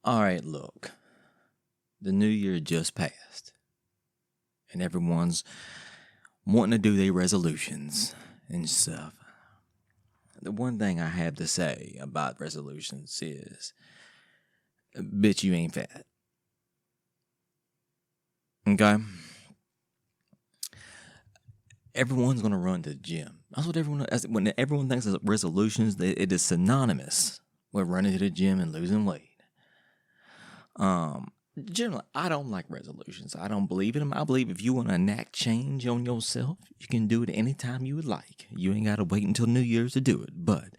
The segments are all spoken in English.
All right, look. The new year just passed. And everyone's wanting to do their resolutions and stuff. The one thing I have to say about resolutions is, bitch, you ain't fat. Okay? Everyone's going to run to the gym. That's what when everyone thinks of resolutions, it is synonymous with running to the gym and losing weight. Generally, I don't like resolutions. I don't believe in them. I believe if you want to enact change on yourself, you can do it anytime you would like. You ain't got to wait until New Year's to do it. But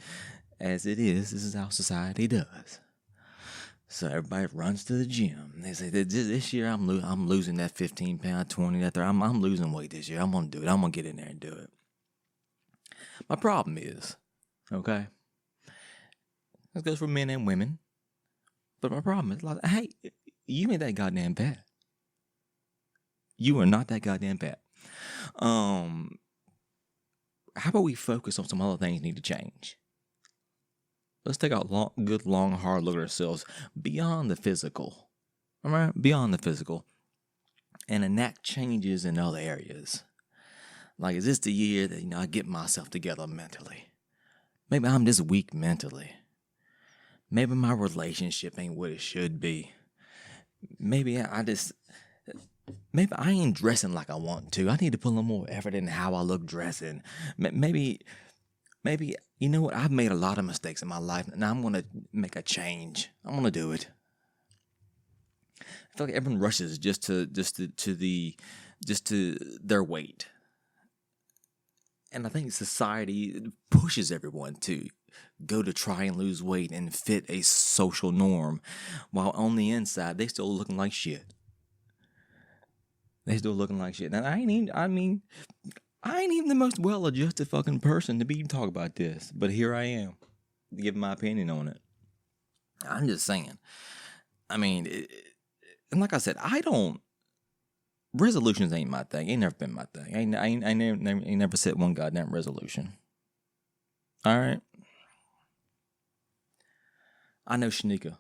as it is, this is how society does. So everybody runs to the gym. They say, this year I'm losing that 15 pound, 20, that 30. I'm losing weight this year. I'm going to do it. I'm going to get in there and do it. My problem is, okay, this goes for men and women. But my problem is, like, hey, you ain't that goddamn fat. You are not that goddamn fat. How about we focus on some other things that need to change? Let's take a good, long, hard look at ourselves beyond the physical. All right? Beyond the physical. And enact changes in other areas. Like, is this the year that, I get myself together mentally? Maybe I'm just weak mentally. Maybe my relationship ain't what it should be. Maybe I ain't dressing like I want to. I need to put a little more effort in how I look dressing. Maybe, you know what? I've made a lot of mistakes in my life, and I'm going to make a change. I'm going to do it. I feel like everyone rushes just to their weight. And I think society pushes everyone to go to try and lose weight and fit a social norm, while on the inside they still looking like shit. And I ain't even the most well-adjusted fucking person to be even talk about this, but here I am, giving my opinion on it. I'm just saying. I mean, and like I said, resolutions ain't my thing. Ain't never been my thing. I ain't never set one goddamn resolution. All right. I know Shanika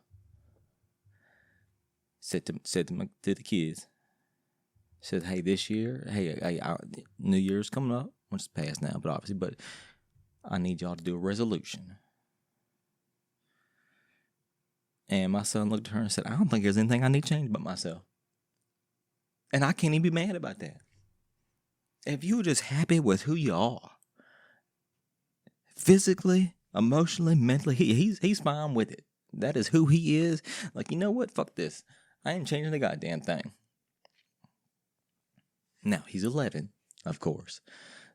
said to the kids, said, hey, this year, New Year's coming up, which is past now, but obviously, but I need y'all to do a resolution. And my son looked at her and said, I don't think there's anything I need to change about myself. And I can't even be mad about that. If you're just happy with who you are, physically, emotionally, mentally, he's fine with it. That is who he is. Like, you know what? Fuck this. I ain't changing the goddamn thing. Now, he's 11, of course.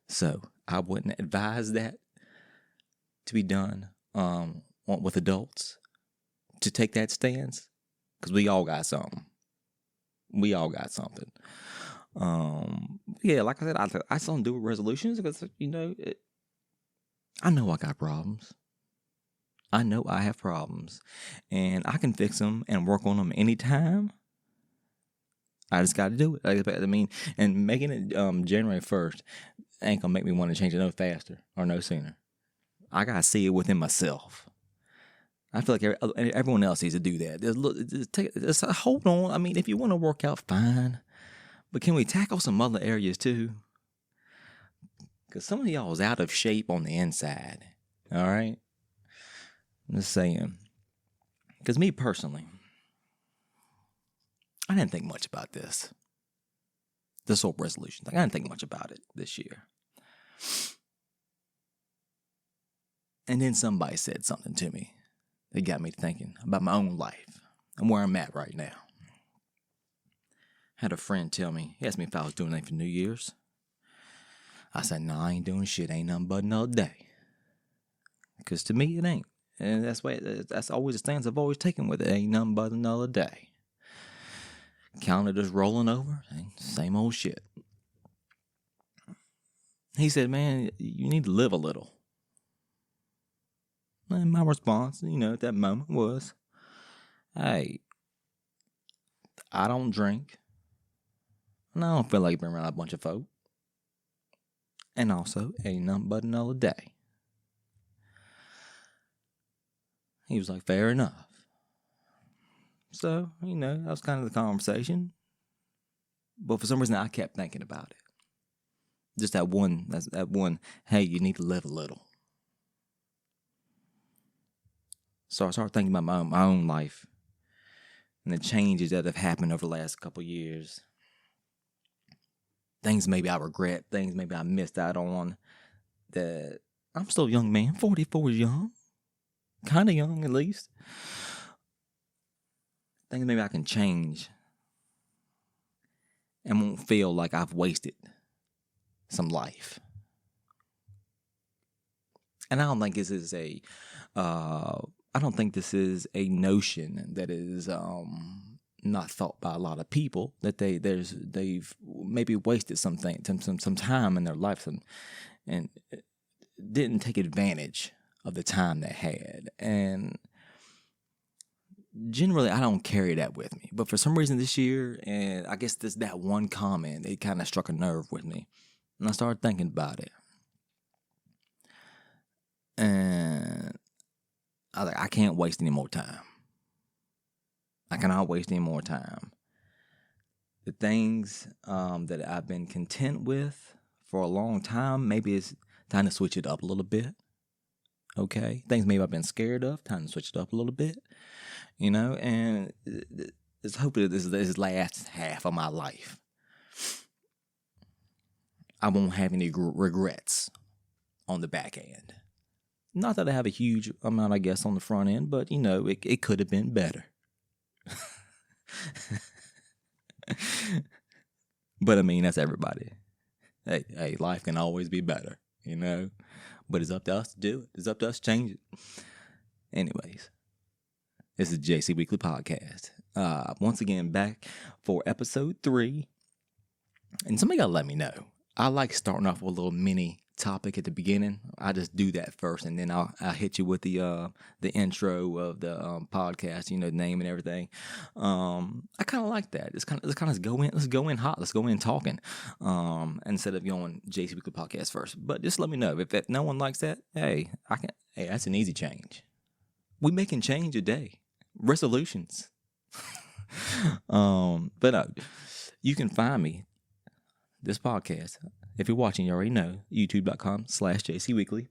So I wouldn't advise that to be done with adults, to take that stance, because we all got something. Yeah, like I said, I still don't do resolutions because, I know I got problems. I know I have problems. And I can fix them and work on them anytime. I just got to do it. I mean, and making it January 1st ain't going to make me want to change it no faster or no sooner. I got to see it within myself. I feel like everyone else needs to do that. Just hold on. I mean, if you want to work out, fine. But can we tackle some other areas too? Because some of y'all is out of shape on the inside. All right? I'm just saying. Because me personally, I didn't think much about this. This whole resolution thing. I didn't think much about it this year. And then somebody said something to me that got me thinking about my own life and where I'm at right now. Had a friend tell me, he asked me if I was doing anything for New Year's. I said, no, I ain't doing shit. Ain't nothing but another day. Because to me, it ain't. And that's always the stance I've always taken with it. Ain't nothing but another day. Calendar just rolling over. Same old shit. He said, man, you need to live a little. And my response, at that moment was, hey, I don't drink. And I don't feel like being around a bunch of folk. And also, ain't nothing but another day. He was like, fair enough. So, that was kind of the conversation. But for some reason, I kept thinking about it. Just that one, hey, you need to live a little. So I started thinking about my own life and the changes that have happened over the last couple of years. Things maybe I regret, things maybe I missed out on. That I'm still a young man. 44 is young. Kind of young, at least. Things maybe I can change and won't feel like I've wasted some life. And I don't think this is a notion that is not thought by a lot of people, that they've maybe wasted some time in their life and didn't take advantage of the time they had. And generally, I don't carry that with me. But for some reason this year, and I guess that one comment, it kind of struck a nerve with me. And I started thinking about it. And I was like, I can't waste any more time. I cannot waste any more time. The things that I've been content with for a long time, maybe it's time to switch it up a little bit. Okay? Things maybe I've been scared of, time to switch it up a little bit. And it's hoping that this last half of my life, I won't have any regrets on the back end. Not that I have a huge amount, I guess, on the front end, but, it could have been better. But, that's everybody. Hey, life can always be better, But it's up to us to do it. It's up to us to change it. Anyways, this is JC Weekly Podcast. Once again, back for episode 3. And somebody got to let me know. I like starting off with a little mini topic at the beginning. I just do that first, and then I'll hit you with the intro of the podcast, the name and everything. I kind of like that. Let's go in hot. Let's go in talking, instead of going JC Weekly Podcast first. But just let me know if no one likes that. Hey, that's an easy change. We making change a day. Resolutions. But no, you can find me. This podcast, if you're watching, you already know, youtube.com/JCWeekly.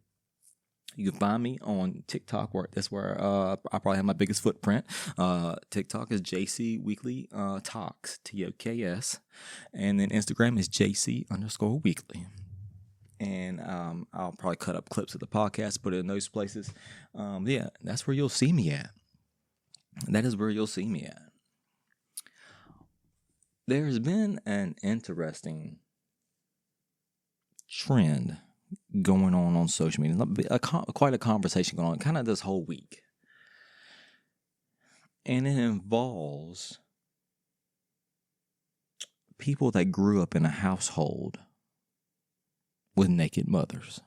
You can find me on TikTok, that's where I probably have my biggest footprint. TikTok is JC Weekly Talks, TOKS. And then Instagram is JC_Weekly. And I'll probably cut up clips of the podcast, put it in those places. Yeah, that's where you'll see me at. That is where you'll see me at. There's been an interesting trend going on social media, quite a conversation going on, kind of this whole week. And it involves people that grew up in a household with naked mothers.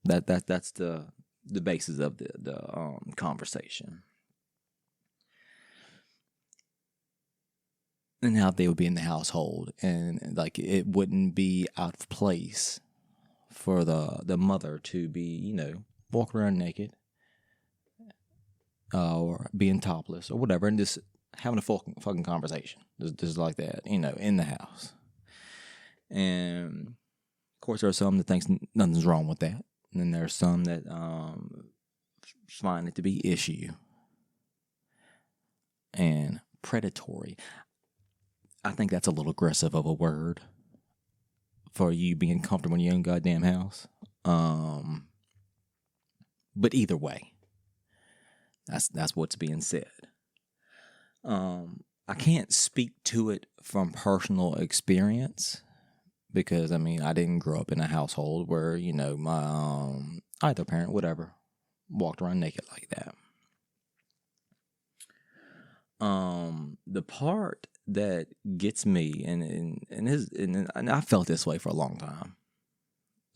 That's the basis of the conversation. And how they would be in the household, and like it wouldn't be out of place for the mother to be, walk around naked, or being topless or whatever, and just having a fucking conversation, just like that, in the house. And of course, there are some that thinks nothing's wrong with that, and then there are some that find it to be issue and predatory. I think that's a little aggressive of a word for you being comfortable in your own goddamn house. But either way, that's what's being said. I can't speak to it from personal experience because, I didn't grow up in a household where, my either parent, whatever, walked around naked like that. The part that gets me, and I felt this way for a long time.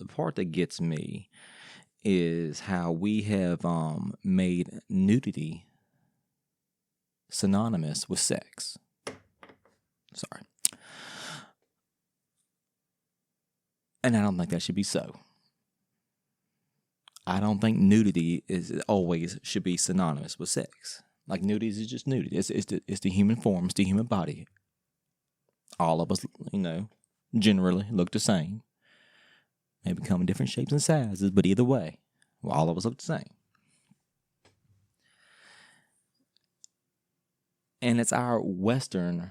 The part that gets me is how we have made nudity synonymous with sex. Sorry. And I don't think that should be so. I don't think nudity always should be synonymous with sex. Like nudity is just nudity. It's the human form. It's the human body. All of us, generally look the same. Maybe come in different shapes and sizes, but either way, all of us look the same. And it's our Western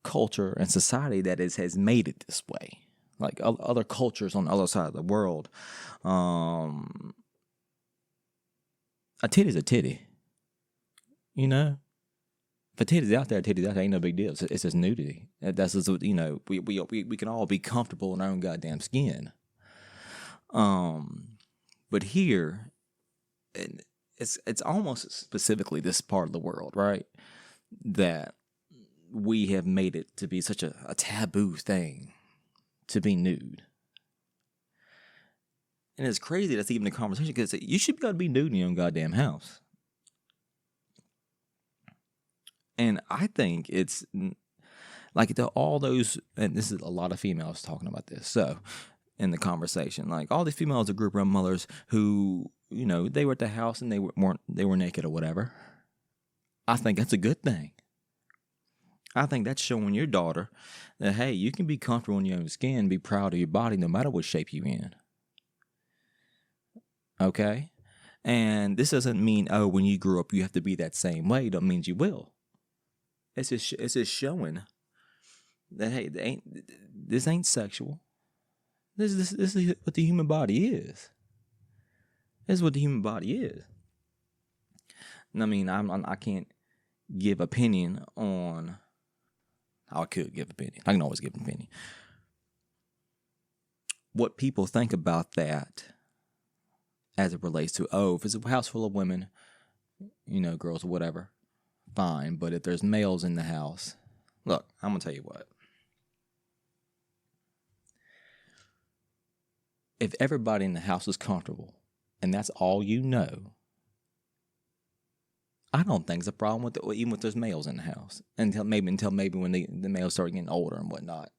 culture and society that has made it this way. Like other cultures on the other side of the world, a titty's a titty. If a titty's out there, ain't no big deal. It's just nudity. That's just, we can all be comfortable in our own goddamn skin. But here, it's almost specifically this part of the world, right? That we have made it to be such a taboo thing to be nude. And it's crazy that's even a conversation because you should be able to be nude in your own goddamn house. And I think it's like all those, and this is a lot of females talking about this. So in the conversation, like all these females are group around mothers who, they were at the house and they were naked or whatever. I think that's a good thing. I think that's showing your daughter that, hey, you can be comfortable in your own skin, be proud of your body no matter what shape you're in. Okay? And this doesn't mean, when you grew up you have to be that same way. It don't mean you will. It's just showing that, hey, this ain't sexual. This is what the human body is. This is what the human body is. And I mean, I can't give opinion on. I could give opinion. I can always give an opinion. What people think about that as it relates to, if it's a house full of women, girls or whatever, fine. But if there's males in the house, look, I'm going to tell you what. If everybody in the house is comfortable and that's all you know, I don't think it's a problem with even if there's males in the house until maybe when the males start getting older and whatnot.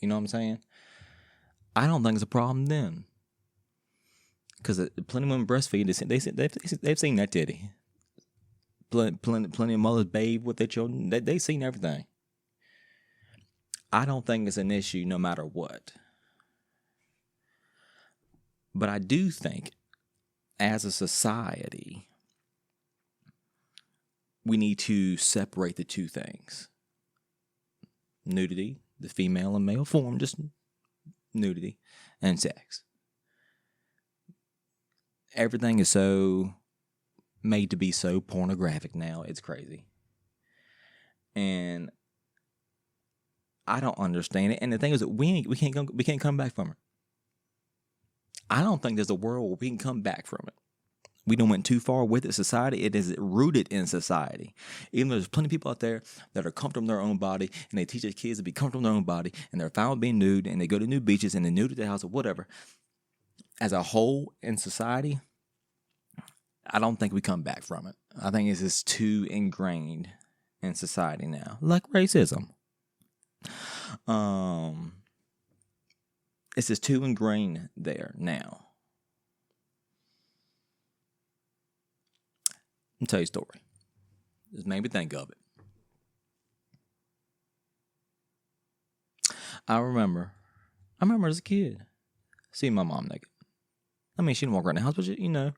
You know what I'm saying? I don't think it's a problem then, because plenty of women breastfeed. They've seen that titty. Plenty of mothers bathe with their children. They've seen everything. I don't think it's an issue no matter what. But I do think, as a society, we need to separate the two things. Nudity, the female and male form, just nudity, and sex. Everything is so made to be so pornographic now. It's crazy. And I don't understand it. And the thing is that we can't come back from it. I don't think there's a world where we can come back from it. We done went too far with it. Society, it is rooted in society. Even though there's plenty of people out there that are comfortable in their own body, and they teach their kids to be comfortable in their own body, and they're fine with being nude, and they go to nude beaches, and they're nude at the house or whatever. As a whole in society, I don't think we come back from it. I think it's just too ingrained in society now. Like racism. It's just too ingrained there now. I'll tell you a story. Just made me think of it. I remember as a kid seeing my mom naked. I mean, she didn't walk around the house, but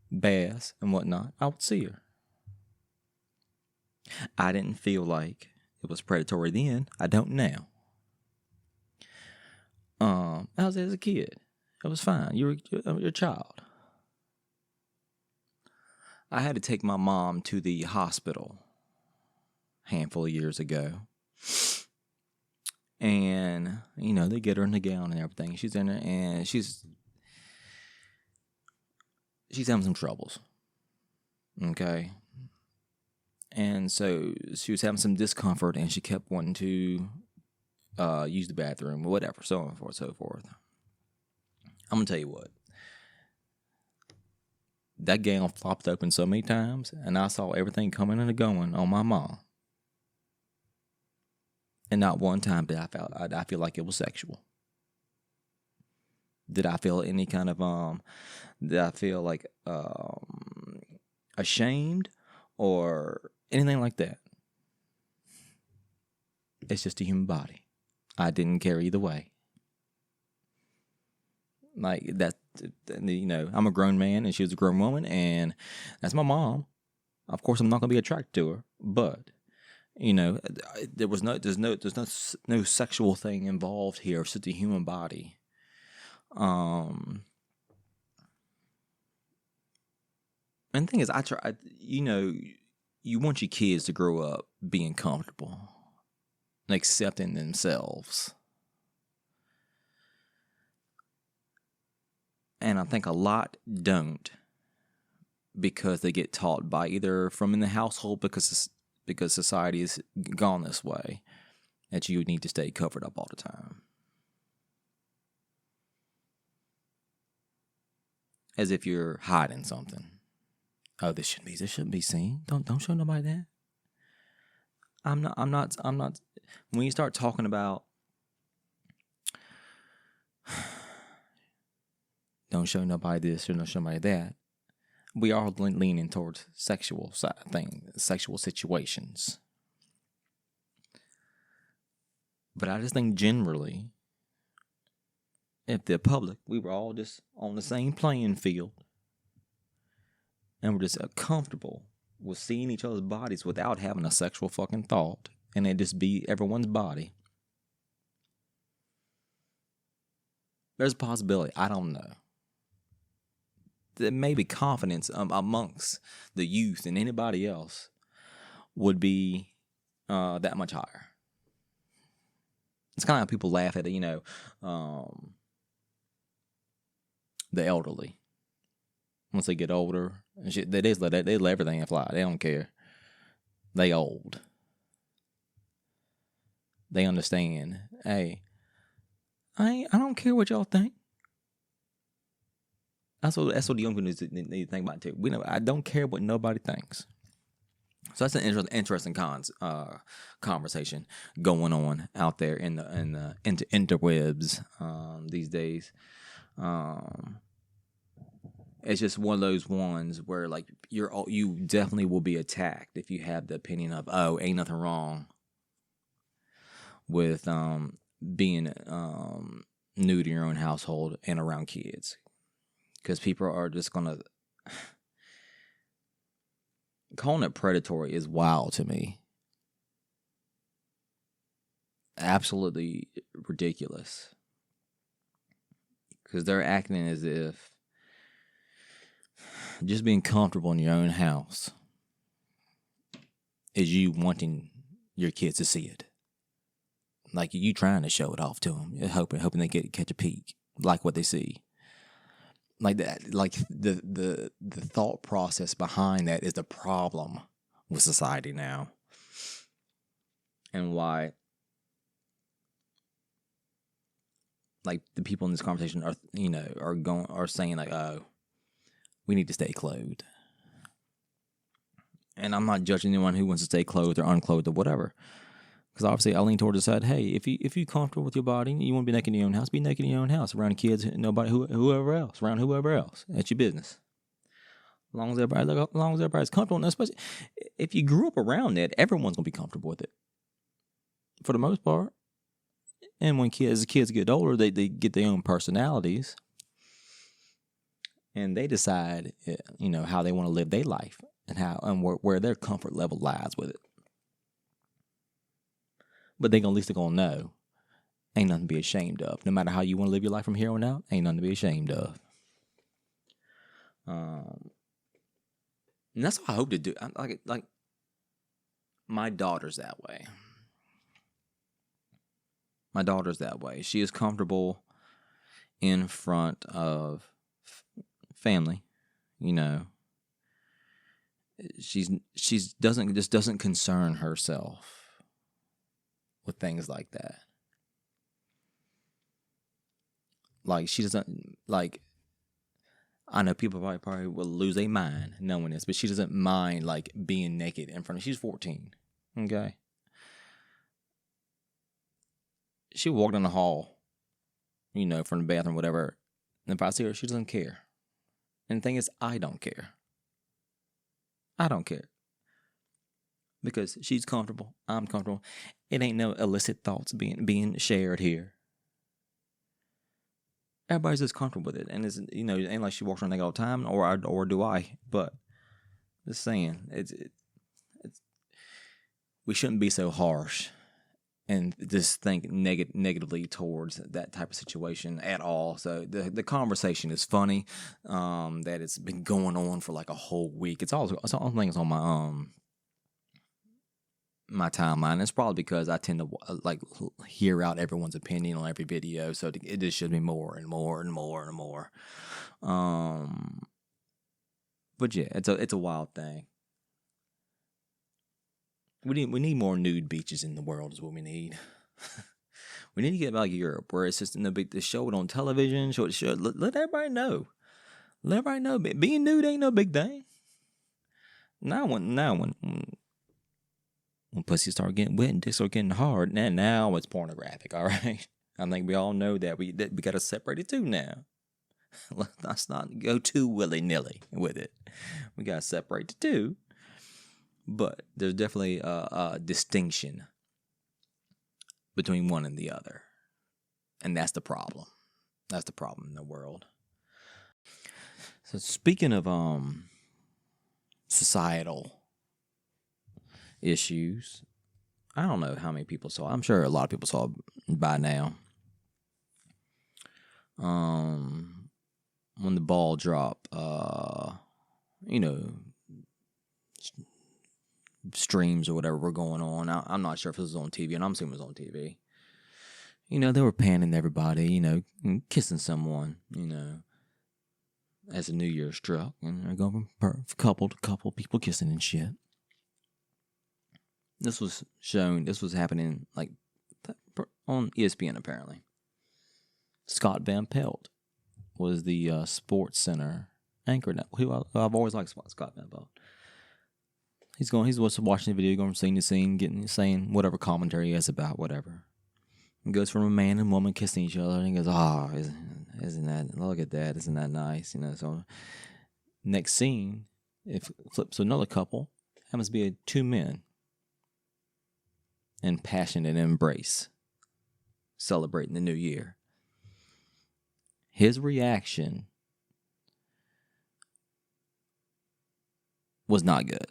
baths and whatnot, I would see her. I didn't feel like it was predatory then. I don't now. I was as a kid. It was fine. You're a child. I had to take my mom to the hospital a handful of years ago. And, they get her in the gown and everything. She's in there and she's having some troubles. Okay? And so she was having some discomfort and she kept wanting to use the bathroom or whatever, so on and so forth. I'm going to tell you what. That gown flopped open so many times, and I saw everything coming and going on my mom. And not one time did I feel like it was sexual. Did I feel any kind of did I feel like ashamed or anything like that. It's just a human body. I didn't care either way. Like that, I'm a grown man and she was a grown woman, and that's my mom. Of course, I'm not gonna be attracted to her, but there's no sexual thing involved here. It's just a human body. And the thing is, you want your kids to grow up being comfortable and accepting themselves. And I think a lot don't, because they get taught by either from in the household because society has gone this way, that you need to stay covered up all the time. As if you're hiding something. Oh, this shouldn't be seen. Don't show nobody that. I'm not when you start talking about don't show nobody this or don't show nobody that, we are leaning towards sexual situations. But I just think generally, if the public, we were all just on the same playing field, and we're just comfortable with seeing each other's bodies without having a sexual fucking thought, and it just be everyone's body, there's a possibility, I don't know, that maybe confidence amongst the youth and anybody else would be that much higher. It's kind of how people laugh at it, the elderly. Once they get older, and shit, they let everything fly. They don't care. They old. They understand. Hey, I don't care what y'all think. That's what the young people need to think about too. I don't care what nobody thinks. So that's an interesting conversation going on out there in the interwebs these days. It's just one of those ones where like you definitely will be attacked if you have the opinion of, oh, ain't nothing wrong with being nude in your own household and around kids, because people are just gonna calling it predatory is wild to me. Absolutely ridiculous, because they're acting as if just being comfortable in your own house is you wanting your kids to see it. Like you trying to show it off to them, hoping they catch a peek, like what they see. Like that, like the thought process behind that is the problem with society now, and why like the people in this conversation are saying like, oh, we need to stay clothed. And I'm not judging anyone who wants to stay clothed or unclothed or whatever, because obviously I lean toward the side, hey, if you're comfortable with your body, you want to be naked in your own house, be naked in your own house around kids, nobody, whoever else, around whoever else. That's your business. As long as everybody's comfortable, and especially if you grew up around that, everyone's gonna be comfortable with it for the most part. And when as kids get older, they get their own personalities, and they decide, how they want to live their life and where their comfort level lies with it. But at least they're gonna know ain't nothing to be ashamed of. No matter how you want to live your life from here on out, ain't nothing to be ashamed of. And that's what I hope to do. Like my daughter's that way. My daughter's that way. She is comfortable in front of family, She's doesn't concern herself with things like that. Like she doesn't like. I know people probably will lose their mind knowing this, but she doesn't mind like being naked in front of. She's 14, okay. She walked in the hall, from the bathroom, whatever. And if I see her, she doesn't care. And the thing is, I don't care. I don't care. Because she's comfortable. I'm comfortable. It ain't no illicit thoughts being shared here. Everybody's just comfortable with it. And it's, it ain't like she walks around like all the time, or do I. But just saying, it's we shouldn't be so harsh and just think negatively towards that type of situation at all. So the conversation is funny. That it's been going on for like a whole week. It's all things on my timeline. It's probably because I tend to like hear out everyone's opinion on every video, so it just should be more and more and more and more. But yeah, it's a wild thing. We need more nude beaches in the world is what we need. We need to get like Europe, where it's just the show it on television, let everybody know. Let everybody know being nude ain't no big thing. Now when pussy start getting wet and dicks start getting hard, now it's pornographic. All right, I think we all know that we got to separate it too now. Let's not go too willy-nilly with it. We got to separate the two. But there's definitely a distinction between one and the other. And that's the problem. That's the problem in the world. So speaking of societal issues, I don't know how many people saw it. I'm sure a lot of people saw it by now. When the ball dropped, streams or whatever were going on. I'm not sure if it was on TV, and I'm assuming it was on TV. They were panning everybody, kissing someone, as the New Year struck, and they're going from couple to couple, people kissing and shit. This was happening like on ESPN apparently. Scott Van Pelt was the Sports Center anchor. Who I've always liked Scott Van Pelt. He's watching the video, going from scene to scene, saying whatever commentary he has about whatever. He goes from a man and woman kissing each other, and he goes, isn't that, look at that, isn't that nice? So next scene, it flips to another couple, happens to be two men in passionate embrace, celebrating the new year. His reaction was not good.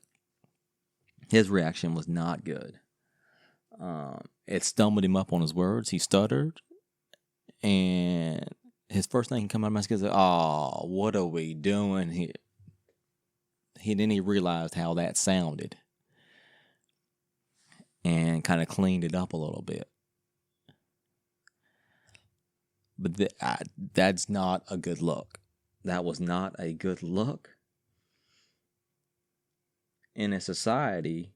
It stumbled him up on his words. He stuttered. And his first thing come out of my mouth is, "Oh, what are we doing here?" Then he realized how that sounded. And kind of cleaned it up a little bit. But that's not a good look. That was not a good look. In a society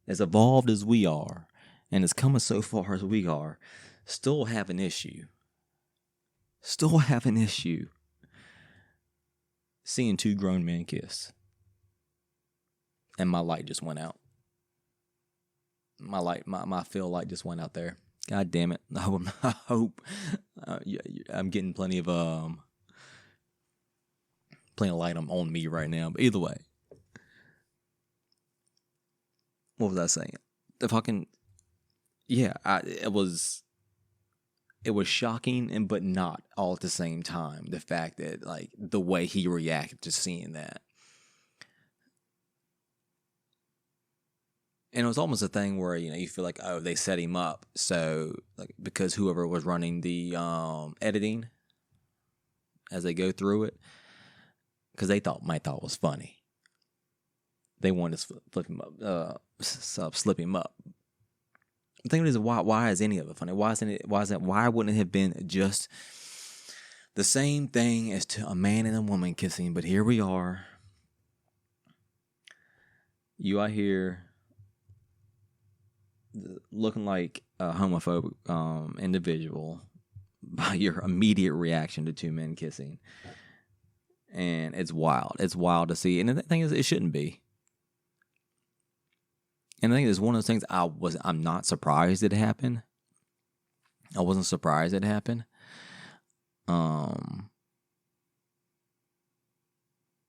as evolved as we are, and as come so far as we are, still have an issue. Seeing two grown men kiss. And my light just went out. My fill light just went out there. God damn it. I hope I'm getting plenty of light on me right now. But either way. What was I saying? It was shocking, but not all at the same time. The fact that, like, the way he reacted to seeing that. And it was almost a thing where, you feel like, oh, they set him up. So, like, because whoever was running the editing as they go through it, because they might thought it was funny. They wanted to slip him up. The thing is, why is any of it funny? Why wouldn't it have been just the same thing as to a man and a woman kissing? But here we are. You are here looking like a homophobic individual by your immediate reaction to two men kissing. And it's wild. It's wild to see. And the thing is, it shouldn't be. And I think it's one of those things I'm not surprised it happened. I wasn't surprised it happened.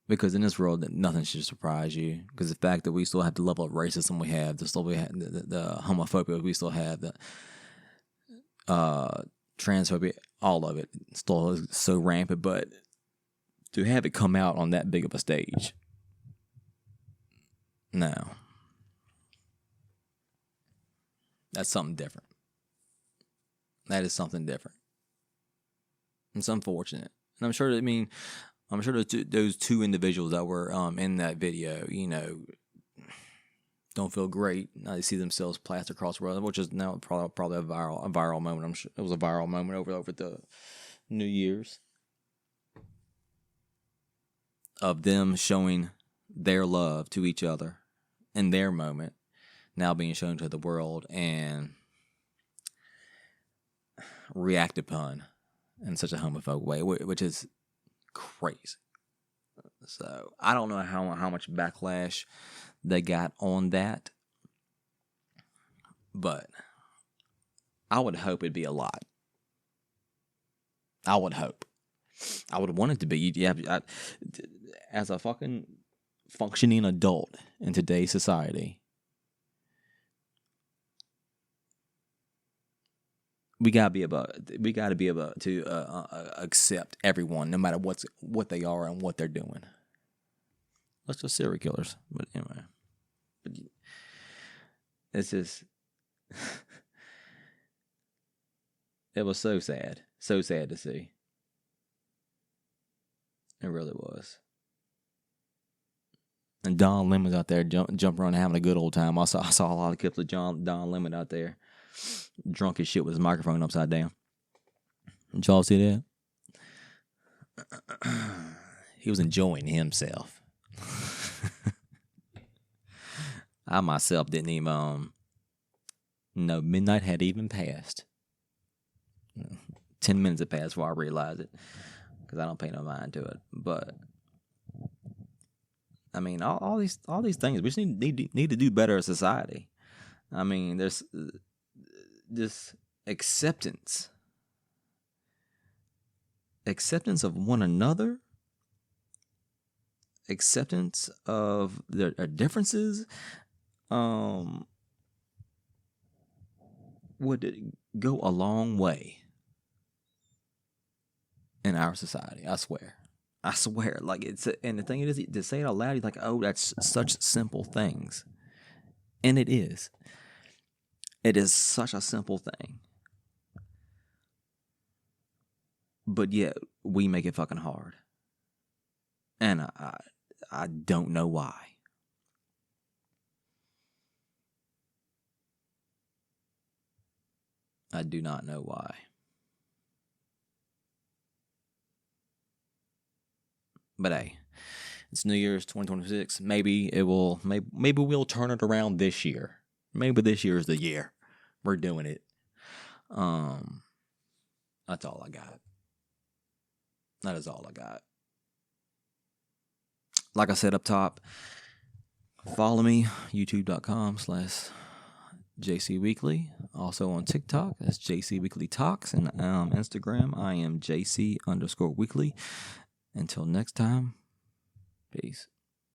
Because in this world, nothing should surprise you. Because the fact that we still have the level of racism we have, the homophobia we still have, the transphobia, all of it still is so rampant. But to have it come out on that big of a stage, no, that's something different. That is something different. It's unfortunate, and I'm sure those two individuals that were in that video, don't feel great. Now they see themselves plastered across the world, which is now probably a viral moment. I'm sure it was a viral moment over the New Year's of them showing their love to each other in their moment, now being shown to the world and reacted upon in such a homophobic way, which is crazy. So I don't know how much backlash they got on that, but I would hope it'd be a lot. I would hope. I would want it to be. As a fucking functioning adult in today's society, we gotta be able to accept everyone, no matter what they are and what they're doing. Let's just serial killers, but anyway, it's just it was so sad to see. It really was. And Don Lemon's out there jumping around having a good old time. I saw a lot of clips of Don Lemon out there, drunk as shit with his microphone upside down. Did y'all see that? He was enjoying himself. I myself didn't even know midnight had even passed. 10 minutes had passed before I realized it, because I don't pay no mind to it. But I mean, all these things, we just need to do better as society. I mean, there's this acceptance of one another, acceptance of their differences, would go a long way in our society. I swear. Like, and the thing is, to say it out loud, you're like, oh, that's such simple things. And it is. It is such a simple thing. But yet, we make it fucking hard. And I don't know why. I do not know why. But hey, it's New Year's 2026. Maybe we'll turn it around this year. Maybe this year is the year we're doing it. That's all I got. That is all I got. Like I said up top, follow me, youtube.com/JCWeakley. Also on TikTok, that's JC Weakley Talks. And Instagram, I am JC_Weakley. Until next time, peace.